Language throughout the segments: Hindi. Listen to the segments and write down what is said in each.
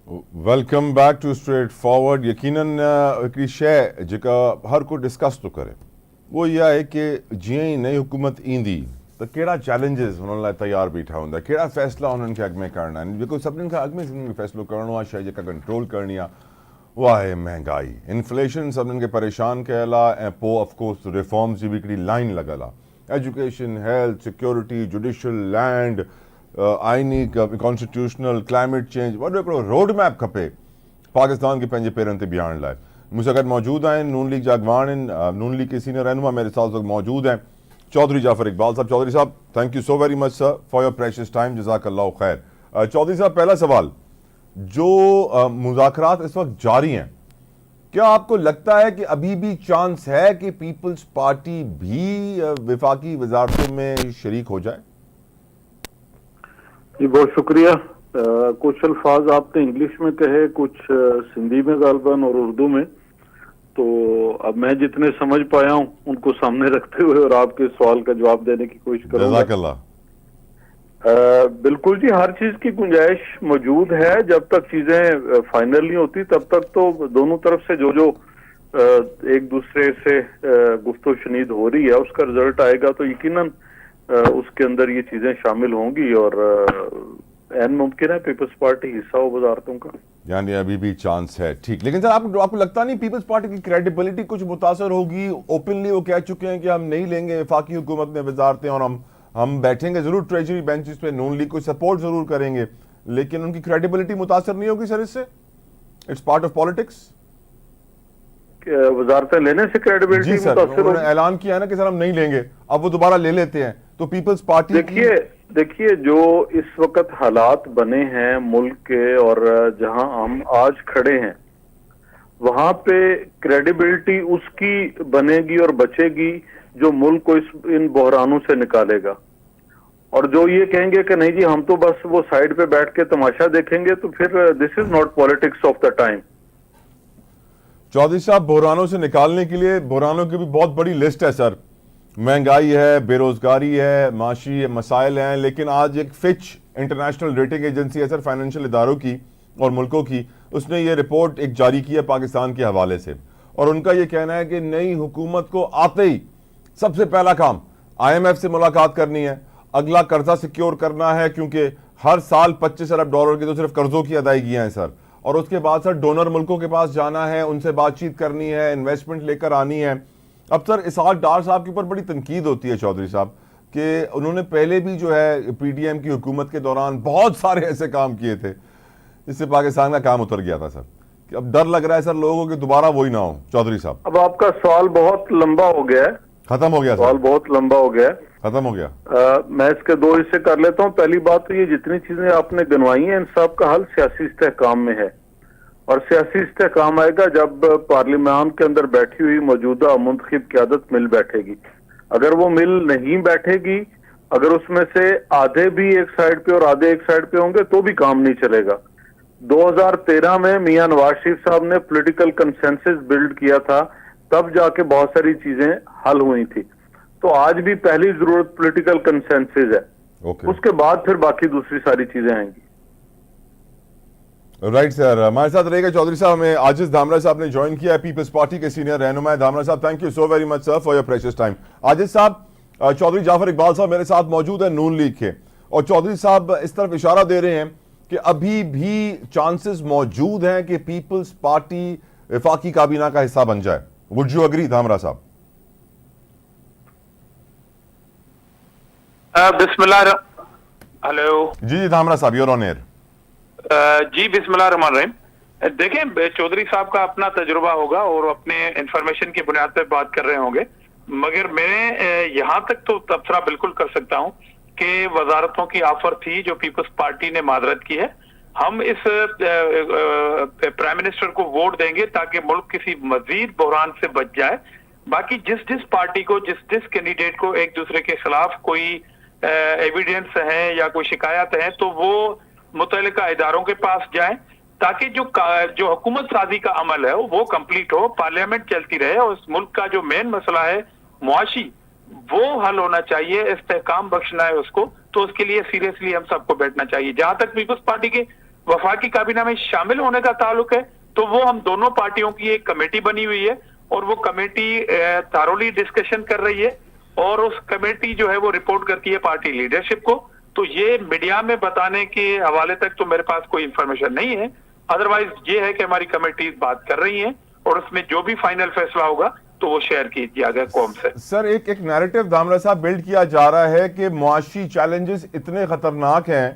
Welcome back to straightforward. यकीनन हिकिड़ी शइ जेका हर को डिस्कस थो करे वो इहा आहे कि जीअं ई नई हुकूमत ईंदी त कहिड़ा चैलेंजिस हुननि लाइ तयारु बीठा हूंदा, कहिड़ा फ़ैसिला हुननि खे अॻु में करणा आहिनि। जेको सभिनीनि खां अॻु में सभिनीनि खे फ़ैसिलो करिणो आहे, शइ जेका कंट्रोल करणी आहे, उहा आहे महांगाई। इन्फ्लेशन सभिनीनि खे परेशान कयल आहे ऐं पोइ ऑफकोर्स रिफॉर्म्स जी बि हिकिड़ी लाइन लॻल आहे। Education, health, security, judicial, land, आइनी, कॉन्स्टिट्यूशनल, क्लाइमेट चेंज, वॾो हिकिड़ो रोड मैप खपे पाकिस्तान खे पंहिंजे पेरनि ते बीहारण लाइ। मूंसां गॾु मौजूदु आहिनि नून लीग जा अॻवान आहिनि, नून लीग के सीनियर रहनुमा मेरे साथ मौजूद हैं Chaudhary Jafar Iqbal sahab. Chaudhry sahab, thank you so very much sir for your precious time, जज़ाकल्लाह खैर। चौधरी साहब, पहला सवाल, जो मुज़ाकरात इस वक्त जारी हैं, क्या आपको लगता है कि अभी भी चांस है कि पीपल्स पार्टी भी विफाकी वजारतों में शरीक हो जाए? जी बहुत शुक्रिया। कुछ अल्फाज आपने इंग्लिश में कहे, कुछ सिंधी में गालबन और उर्दू में, तो अब मैं जितने समझ पाया हूं उनको सामने रखते हुए और आपके सवाल का जवाब देने की कोशिश करूंगा। जज़ाकल्लाह। बिल्कुल जी, हर चीज की गुंजाइश मौजूद है। जब तक चीजें फाइनल नहीं होती तब तक तो दोनों तरफ से जो एक दूसरे से गुफ्तो शनीद हो रही है उसका रिजल्ट आएगा तो यकीनन उसके अंदर ये चीजें शामिल होंगी और एन मुमकिन है पीपल्स पार्टी हिस्सा हो वजारतों का। यानी अभी भी चांस है, ठीक। लेकिन सर आपको लगता नहीं पीपल्स पार्टी की क्रेडिबिलिटी कुछ मुतासर होगी? ओपनली वो कह चुके हैं कि हम नहीं लेंगे वफाकी हुकूमत में वजारतें और हम बैठेंगे जरूर ट्रेजरी बेंचेस पे, नून लीग को सपोर्ट जरूर करेंगे, लेकिन उनकी क्रेडिबिलिटी मुतासर नहीं होगी सर इससे? It's part of politics. वजारतें लेने से क्रेडिबिलिटी मुतासर उन्होंने ऐलान किया है ना कि सर हम नहीं लेंगे, अब वो दोबारा ले लेते हैं, तो पीपल्स पार्टी देखिए जो इस वक्त हालात बने हैं मुल्क के और जहां हम आज खड़े हैं वहां पे क्रेडिबिलिटी उसकी बनेगी और बचेगी जो मुल्क को इन बहरानों से निकालेगा। और जो ये कहेंगे कि नहीं जी हम तो बस वो साइड पे बैठ के तमाशा देखेंगे, तो फिर this is not politics of the time. Chaudhary साहब, बहरानों से निकालने के लिए बहरानों की भी बहुत बड़ी लिस्ट है सर। महंगाई है, बेरोजगारी है, माशी मसाइल हैं, लेकिन आज एक फिच इंटरनेशनल रेटिंग एजेंसी है सर फाइनेंशियल इदारों की और मुल्कों की, उसने ये रिपोर्ट एक जारी की है पाकिस्तान के हवाले से, और उनका ये कहना है कि नई हुकूमत को आते ही सबसे पहला काम IMF से मुलाकात करनी है, अगला कर्जा सिक्योर करना है, क्योंकि हर साल 25 अरब डॉलर की तो सिर्फ कर्जों की अदायगियां हैं सर, और उसके बाद सर डोनर मुल्कों के पास जाना है, उनसे बातचीत करनी है, इन्वेस्टमेंट लेकर आनी है। अब सर इसहाक डार साहब के ऊपर बड़ी तनकीद होती है चौधरी साहब कि उन्होंने पहले भी जो है PDM की हुकूमत के दौरान बहुत सारे ऐसे काम किए थे जिससे पाकिस्तान का काम उतर गया था सर, कि अब डर लग रहा है सर लोगों के दोबारा वही ना हो। चौधरी साहब, अब आपका सवाल बहुत लंबा हो गया है। खत्म हो गया सवाल बहुत लंबा हो गया है, खत्म हो गया। मैं इसके दो हिस्से कर लेता हूँ। पहली बात तो ये जितनी चीजें आपने गिनवाई हैं इन सब का हल सियासी इस्तेहकाम में है, और सियासी इस्तेहकाम आएगा जब पार्लियामान के अंदर बैठी हुई मौजूदा मुंतखब क़यादत मिल बैठेगी। अगर वो मिल नहीं बैठेगी, अगर उसमें से आधे भी एक साइड पे और आधे एक साइड पे होंगे तो भी काम नहीं चलेगा। 2013 में मियां नवाज शरीफ साहब ने पॉलिटिकल कंसेंसस बिल्ड किया था, तब जाके बहुत सारी चीजें हल हुई थी। तो आज भी पहली जरूरत पॉलिटिकल कंसेंसस है, उसके बाद फिर बाकी दूसरी सारी चीजें आएंगी। राइट सर, हमारे साथ रहेगा चौधरी साहब, हमें आजिज धामरा साहब ने ज्वाइन किया है, पीपल्स पार्टी के सीनियर रहनुमा। Dhamra sahab, thank you so very much sir for your precious time. Aziz sahab, Chaudhry Jafar Iqbal साहब मेरे साथ मौजूद है नून लीग के, और चौधरी साहब इस तरफ इशारा दे रहे हैं कि अभी भी चांसेस मौजूद हैं कि पीपल्स पार्टी वफाकी काबीना का हिस्सा बन जाए। वुड यू एग्री धामरा साहब? बिस्मिल्लाह। हेलो जी धामरा साहब, यूर ऑन एयर। जी बिस्मिल्लाहिर्रहमानिर्रहीम। देखें, चौधरी साहब का अपना तजुर्बा होगा और अपने इंफॉर्मेशन की बुनियाद पर बात कर रहे होंगे, मगर मैं यहाँ तक तो तबसरा बिल्कुल कर सकता हूँ कि वजारतों की ऑफर थी जो पीपल्स पार्टी ने मादरत की है। हम इस प्राइम मिनिस्टर को वोट देंगे ताकि मुल्क किसी मजीद बहरान से बच जाए। बाकी जिस जिस पार्टी को, जिस जिस कैंडिडेट को एक दूसरे के खिलाफ कोई एविडेंस है या कोई शिकायत है तो वो मुतल्लिका इदारों के पास जाए, ताकि जो हुकूमत साजी का अमल है वो कंप्लीट हो, पार्लियामेंट चलती रहे, और इस मुल्क का जो मेन मसला है मुआशी वो हल होना चाहिए, इस्तेहकाम बख्शना है उसको, तो उसके लिए सीरियसली हम सबको बैठना चाहिए। जहां तक पीपल्स पार्टी के वफाकी काबीना में शामिल होने का ताल्लुक है तो वो हम दोनों पार्टियों की एक कमेटी बनी हुई है और वो कमेटी थारोली डिस्कशन कर रही है और उस कमेटी जो है वो रिपोर्ट करती है पार्टी लीडरशिप को। तो ये मीडिया में बताने के हवाले तक तो मेरे पास कोई इंफॉर्मेशन नहीं है। अदरवाइज ये है कि हमारी कमेटी बात कर रही है और उसमें जो भी फाइनल फैसला होगा तो वो शेयर किया गया कौम से। सर एक नैरेटिव दामरा साहब बिल्ड किया जा रहा है कि मुआशी चैलेंजेस इतने खतरनाक हैं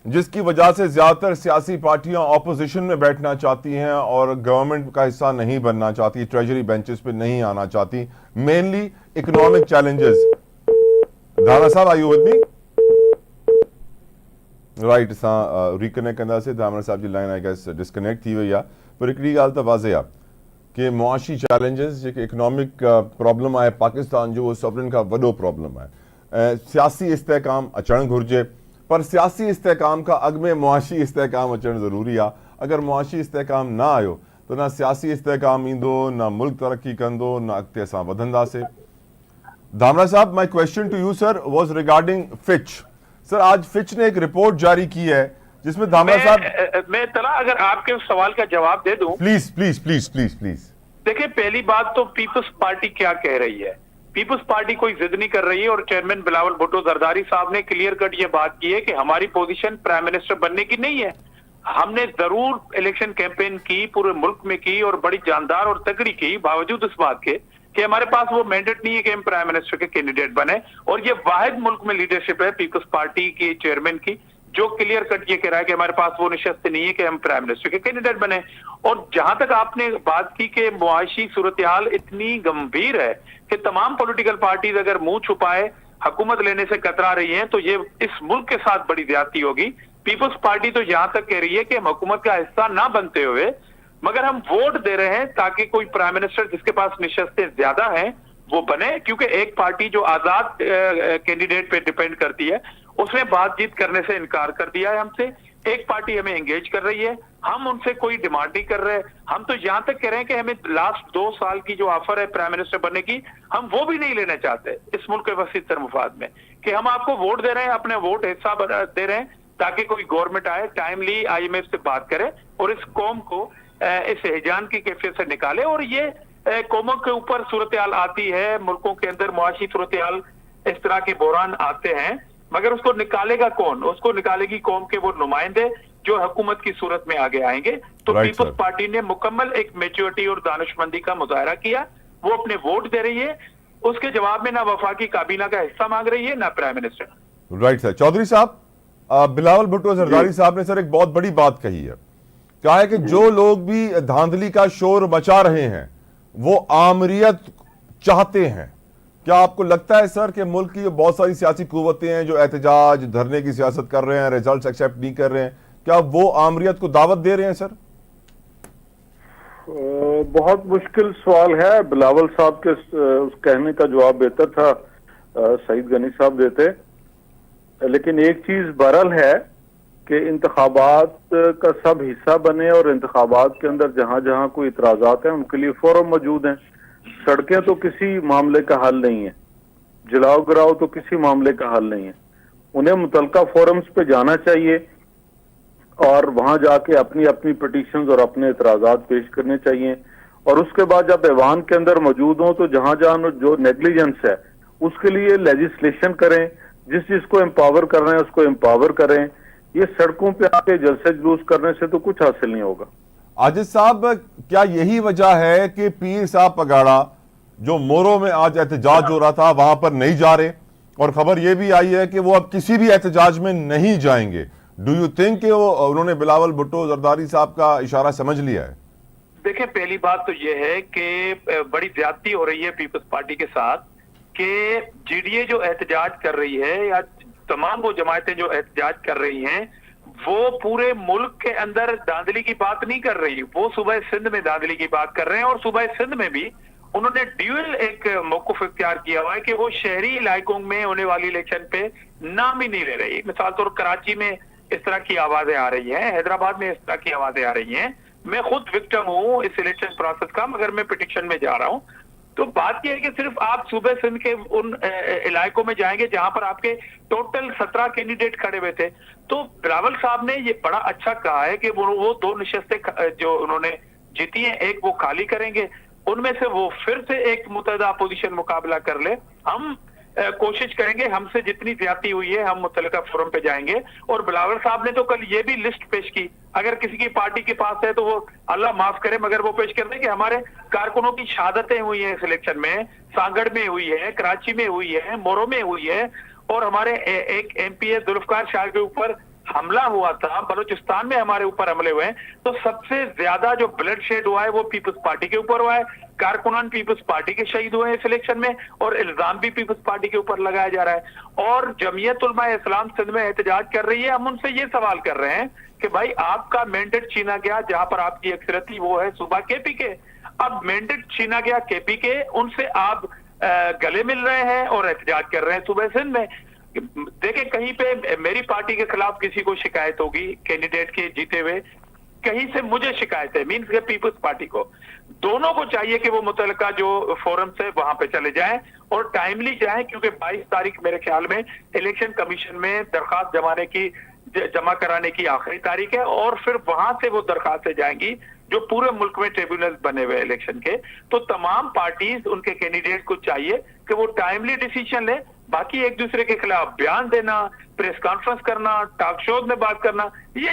जिसकी वजह से ज्यादातर सियासी पार्टियां ऑपोजिशन में बैठना चाहती हैं और गवर्नमेंट का हिस्सा नहीं बनना चाहती, ट्रेजरी बेंचेस पे नहीं आना चाहती, mainly economic challenges. Damra sahab are you with me? Right, असां रिकनेक्ट कंदासीं। दामरा साहब जी लाइन आई गेस डिस्कनेक्ट थी वई आहे, पर हिकिड़ी ॻाल्हि त वाज़े आहे कि मुआशी चैलेंजेस जेके इकोनॉमिक प्रॉब्लम आहे पाकिस्तान जो, उहो सभिनीनि खां वॾो प्रॉब्लम आहे। सियासी इस्तेहकाम अचणु घुरिजे, पर सियासी इस्तेहकाम खां अॻु में मुआशी इस्तेहकाम अचणु ज़रूरी आहे। अगरि मुआशी इस्तेहकाम न आयो त न सियासी इस्तेहकाम ईंदो, न मुल्क तरक़ी कंदो, न अॻिते असां वधंदासीं। दामरा साहब, my question to you sir was regarding Fitch. Sir आज फिच ने एक रिपोर्ट जारी की है जिसमें दामरा साहब, मैं तला अगर आपके उस सवाल का जवाब दे दूं। Please please please please please. देखिए, पहली बात तो पीपल्स पार्टी क्या कह रही है। पीपल्स पार्टी कोई जिद नहीं कर रही है और चेयरमैन बिलावल भुट्टो जरदारी साहब ने क्लियर कट ये बात की है कि हमारी पोजीशन प्राइम मिनिस्टर बनने की नहीं है। हमने जरूर इलेक्शन कैंपेन की, पूरे मुल्क में की और बड़ी जानदार और तगड़ी की, बावजूद इस बात के कि हमारे पास वो मैंडेट नहीं है कि हम प्राइम मिनिस्टर के कैंडिडेट बने। और ये वाहिद मुल्क में लीडरशिप है पीपल्स पार्टी के चेयरमैन की जो क्लियर कट ये कह रहा है कि हमारे पास वो निशस्त नहीं है कि हम प्राइम मिनिस्टर के कैंडिडेट बने। और जहां तक आपने बात की कि मुआशी सूरत हाल इतनी गंभीर है कि तमाम पॉलिटिकल पार्टीज अगर मुंह छुपाए हुकूमत लेने से कतरा रही हैं तो ये इस मुल्क के साथ बड़ी ज्यादती होगी। पीपल्स पार्टी तो यहां तक कह रही है कि हम हुकूमत का हिस्सा ना बनते हुए मगर हम वोट दे रहे हैं ताकि कोई प्राइम मिनिस्टर जिसके पास निशस्तें ज्यादा हैं वो बने, क्योंकि एक पार्टी जो आजाद कैंडिडेट पे डिपेंड करती है उसने बातचीत करने से इनकार कर दिया है हमसे। एक पार्टी हमें एंगेज कर रही है, हम उनसे कोई डिमांड नहीं कर रहे। हम तो यहां तक कह रहे हैं कि हमें लास्ट 2 साल की जो ऑफर है प्राइम मिनिस्टर बनने की, हम वो भी नहीं लेना चाहते इस मुल्क के वसीतर मफाद में, कि हम आपको वोट दे रहे हैं, अपने वोट हिस्सा दे रहे हैं ताकि कोई गवर्नमेंट आए, टाइमली IMF से बात करे और इस कौम को इस हिजान की कैफियत से निकाले। और ये कौमों के ऊपर सूरत हाल आती है, मुल्कों के अंदर मुआशी सूरत हाल इस तरह के बहरान आते हैं, मगर उसको निकालेगा कौन? उसको निकालेगी कौम के वो नुमाइंदे जो हुकूमत की सूरत में आगे आएंगे। तो पीपल्स पार्टी ने मुकम्मल एक मैच्योरिटी और दानिशमंदी का मुजाहरा किया, वो अपने वोट दे रही है, उसके जवाब में ना वफाकी काबीना का हिस्सा मांग रही है ना prime minister. Right sir. Chaudhary साहब, बिलावल भुट्टो जरदारी साहब ने सर एक बहुत बड़ी बात कही है, कहा है कि जो लोग भी धांधली का शोर मचा रहे हैं वो आमरीयत चाहते हैं। क्या आपको लगता है सर कि मुल्क की जो बहुत सारी सियासी कुव्वतें हैं जो एहतजाज धरने की सियासत कर रहे हैं, रिजल्ट एक्सेप्ट नहीं कर रहे हैं, क्या वो आमरीयत को दावत दे रहे हैं सर? बहुत मुश्किल सवाल है। बिलावल साहब के उस कहने का जवाब बेहतर था सईद गनी साहब देते। लेकिन एक चीज बहरहाल है कि इंतखाबात का सब हिस्सा बने और इंतखाबात के अंदर जहां जहां कोई इतराजात हैं उनके लिए फोरम मौजूद हैं। सड़कें तो किसी मामले का हल नहीं है, जलाओ गिराओ तो किसी मामले का हल नहीं है। उन्हें मुतलका फोरम्स पे जाना चाहिए और वहां जाके अपनी अपनी पिटीशंस और अपने इतराजात पेश करने चाहिए। और उसके बाद जब ऐवान के अंदर मौजूद हों तो जहां जहां जो नेग्लिजेंस है उसके लिए लेजिस्लेशन करें, जिसको एम्पावर कर रहे हैं उसको एम्पावर करें। ये सड़कों पे आके जलसे जुलूस करने से तो कुछ हासिल नहीं होगा। आजिज साहब, क्या यही वजह है कि पीर साहब पगाड़ा जो मोरो में आज एहतजाज हो रहा था वहां पर नहीं जा रहे, और खबर यह भी आई है कि वो अब किसी भी एहतजाज में नहीं जाएंगे? डू यू थिंक कि वो उन्होंने बिलावल भुट्टो जरदारी साहब का इशारा समझ लिया है? देखिए, पहली बात तो ये है कि बड़ी ज्यादती हो रही है पीपल्स पार्टी के साथ कि GDA जो एहतजाज कर रही है या तमाम वो जमायतें जो एहतजाज कर रही हैं वो पूरे मुल्क के अंदर धांधली की बात नहीं कर रही, वो सूबा सिंध में धांधली की बात कर रहे हैं। और सूबा सिंध में भी उन्होंने ड्यूअल एक मौक़िफ़ इख्तियार किया हुआ है कि वो शहरी इलाकों में होने वाली इलेक्शन पे नाम ही नहीं ले रही। मिसाल तौर कराची में इस तरह की आवाजें आ रही हैं, हैदराबाद में इस तरह की आवाजें आ रही हैं। मैं खुद विक्टिम हूँ इस इलेक्शन प्रोसेस का, मगर मैं पिटिशन में जा रहा हूँ। तो बात यह है कि सिर्फ आप सूबे सिंध के उन इलाकों में जाएंगे जहां पर आपके टोटल 17 कैंडिडेट खड़े हुए थे। तो बिलावल साहब ने ये बड़ा अच्छा कहा है कि वो 2 नशस्तें जो उन्होंने जीती हैं, एक वो खाली करेंगे, उनमें से वो फिर से एक मुतहदा अपोजिशन मुकाबला कर ले। हम कोशिश करेंगे, हमसे जितनी ज्यादती हुई है हम मुतल्लिका फोरम पे जाएंगे। और बिलावल साहब ने तो कल ये भी लिस्ट पेश की, अगर किसी की पार्टी के पास है तो वो अल्लाह माफ करे मगर वो पेश कर दे कि हमारे कारकुनों की शहादतें हुई हैं इस इलेक्शन में, सांगड़ में हुई है, कराची में हुई है, मोरो में हुई है, और हमारे एक एमपी जुल्फकार शाह के ऊपर हमला हुआ था, बलूचिस्तान में हमारे ऊपर हमले हुए हैं। तो सबसे ज्यादा जो ब्लड शेड हुआ है वो पीपल्स पार्टी के ऊपर हुआ है, कारकुनान पीपल्स पार्टी के शहीद हुए हैं इस इलेक्शन में, और इल्जाम भी पीपल्स पार्टी के ऊपर लगाया जा रहा है। और जमीयत उलमा इस्लाम सिंध में एहतजाज कर रही है। हम उनसे ये सवाल कर रहे हैं कि भाई आपका मैंडेट छीना गया, जहां पर आपकी अक्सरियत थी वो है सूबा केपी के, अब मैंडेट छीना गया केपी के, उनसे आप गले मिल रहे हैं और एहतजाज कर रहे हैं सूबे सिंध में। देखें, कहीं पे मेरी पार्टी के खिलाफ किसी को शिकायत होगी कैंडिडेट के जीते हुए, कहीं से मुझे शिकायत है, मीन्स के पीपल्स पार्टी को, दोनों को चाहिए कि वो मुतल्लिका जो फोरम से वहां पे चले जाएं और टाइमली जाएं, क्योंकि 22 तारीख मेरे ख्याल में इलेक्शन कमीशन में दरखास्त जमा कराने की आखिरी तारीख है, और फिर वहां से वो दरखास्तें जाएंगी जो पूरे मुल्क में ट्रिब्यूनल बने हुए इलेक्शन के। तो तमाम पार्टीज उनके कैंडिडेट को चाहिए कि वो टाइमली डिसीजन ले। बाकी एक दूसरे के खिलाफ बयान देना, प्रेस कॉन्फ्रेंस करना, टॉक शोज में बात करना, ये